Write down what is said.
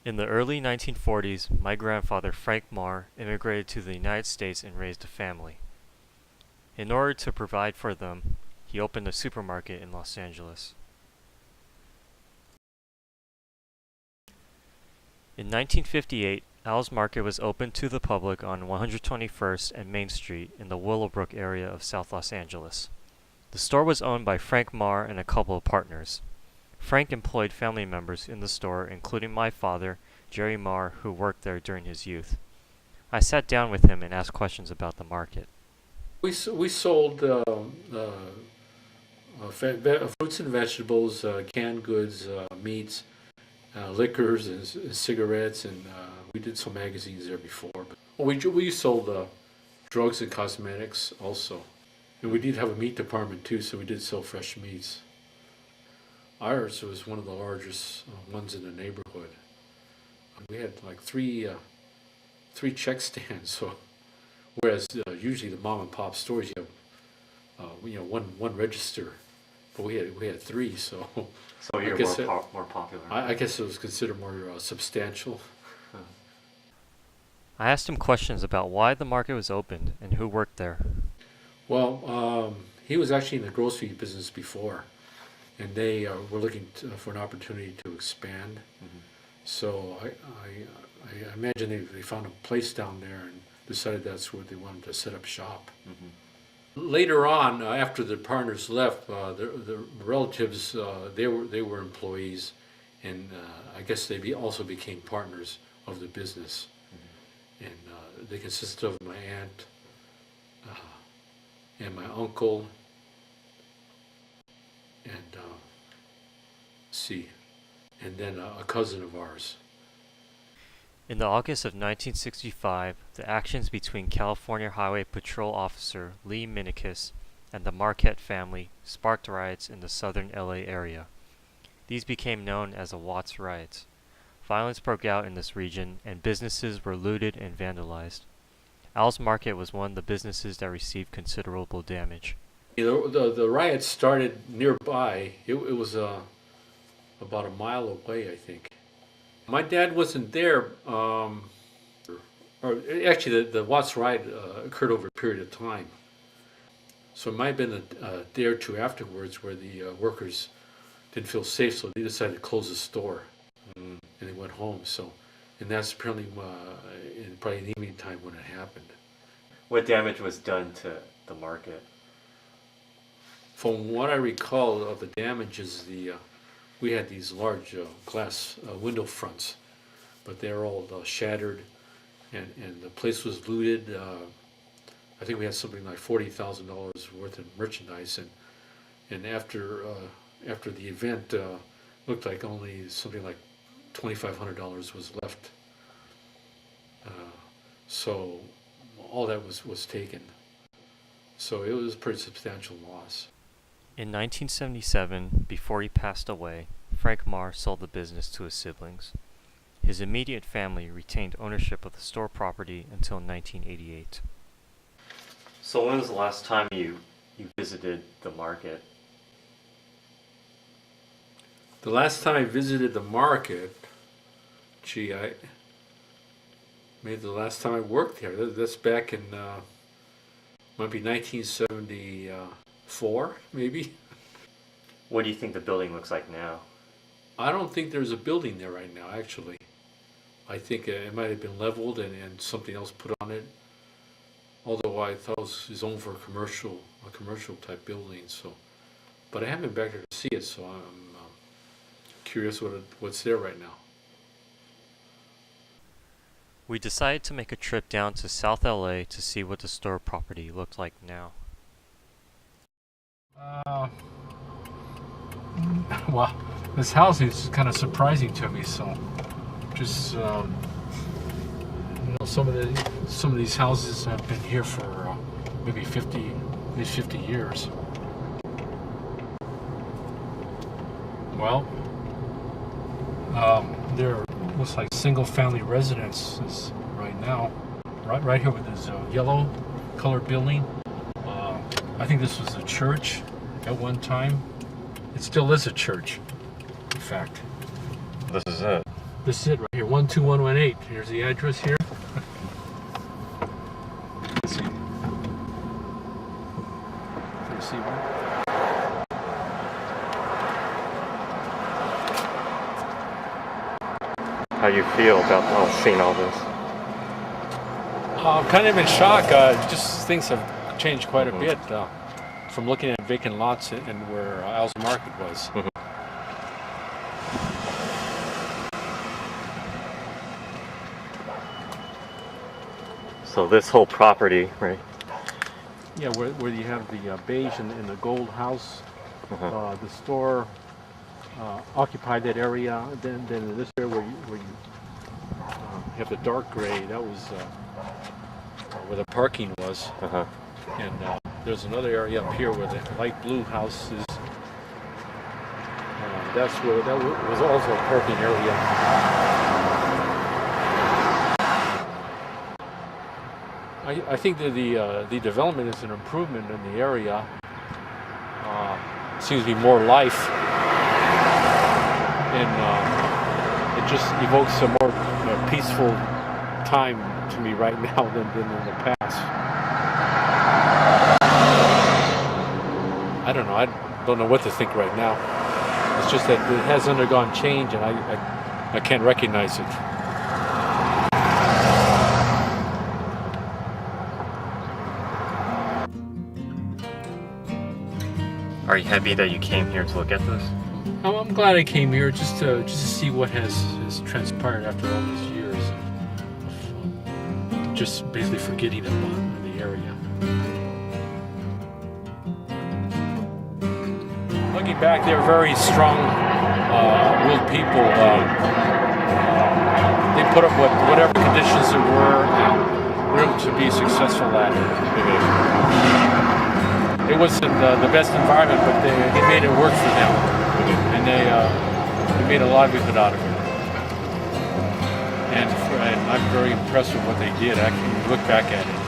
In the early 1940s, my grandfather, Frank Marr, immigrated to the United States and raised a family. In order to provide for them, he opened a supermarket in Los Angeles. In 1958, Al's Market was opened to the public on 121st and Main Street in the Willowbrook area of South Los Angeles. The store was owned by Frank Marr and a couple of partners. Frank employed family members in the store, including my father, Jerry Marr, who worked there during his youth. I sat down with him and asked questions about the market. We sold fruits and vegetables, canned goods, meats, liquors, and cigarettes, and we did some magazines there before. But we sold drugs and cosmetics also, and we did have a meat department too, so we did sell fresh meats. Ours was one of the largest ones in the neighborhood. We had like three check stands. So, whereas usually the mom and pop stores you have one register, but we had three. So So I you're guess more popular. I guess it was considered more substantial. I asked him questions about why the market was opened and who worked there. Well, he was actually in the grocery business before, and they were looking for an opportunity to expand. So I imagine they found a place down there and decided that's where they wanted to set up shop. Later on, after the partners left, the relatives they were employees, and I guess they also became partners of the business. And they consisted of my aunt and my uncle, and and then a cousin of ours. In the August of 1965, the actions between California Highway Patrol Officer Lee Minikis and the Marquette family sparked riots in the southern LA area. These became known as the Watts Riots. Violence broke out in this region, and businesses were looted and vandalized. Al's Market was one of the businesses that received considerable damage. The riots started nearby. It was about a mile away, I think. My dad wasn't there. Or actually, the Watts riot occurred over a period of time. So it might have been a day or two afterwards where the workers didn't feel safe, so they decided to close the store. And they went home. So, and that's apparently probably in the evening time when it happened. What damage was done to the market? From what I recall of the damages, we had these large glass window fronts, but they're all shattered, and the place was looted. I think we had something like $40,000 worth of merchandise, and after the event, looked like only something like $2,500 was left. So all that was taken. So it was a pretty substantial loss. In 1977, before he passed away, Frank Marr sold the business to his siblings. His immediate family retained ownership of the store property until 1988. So when was the last time you visited the market? The last time I visited the market, maybe the last time I worked there. That's back in, might be 1974, maybe. What do you think the building looks like now? I don't think there's a building there right now, actually. I think it might have been leveled and something else put on it. Although I thought it was zoned for a commercial type building. So, but I haven't been back there to see it, so I'm curious what's there right now. We decided to make a trip down to South LA to see what the store property looked like now. Well, this house is kind of surprising to me. So, just some of these houses have been here for maybe at least 50 years. Well, there looks like single-family residences right now. Right here with this yellow colored building. I think this was a church at one time. It still is a church, in fact. This is it. This is it right here, 12118. Here's the address here. Let's see. See one? How you feel about seeing all this? I'm kind of in shock. Just things have changed quite a bit from looking at vacant lots and where Al's Market was. So this whole property, right? Yeah, where you have the beige and the gold house, the store occupied that area. Then this area where you have the dark gray, that was where the parking was. And there's another area up here where the light blue house is. That's where that was also a parking area. I think that the development is an improvement in the area. Seems to be more life, and it just evokes a more peaceful time to me right now than in the past. I don't know. I don't know what to think right now. It's just that it has undergone change, and I can't recognize it. Are you happy that you came here to look at this? I'm glad I came here just to see what has transpired after all these years of just basically forgetting about the area. Looking back, they were very strong-willed people. They put up with whatever conditions there were and were able to be successful at it. It wasn't the best environment, but they made it work for them, and they made a livelihood out of it. And I'm very impressed with what they did. I can look back at it.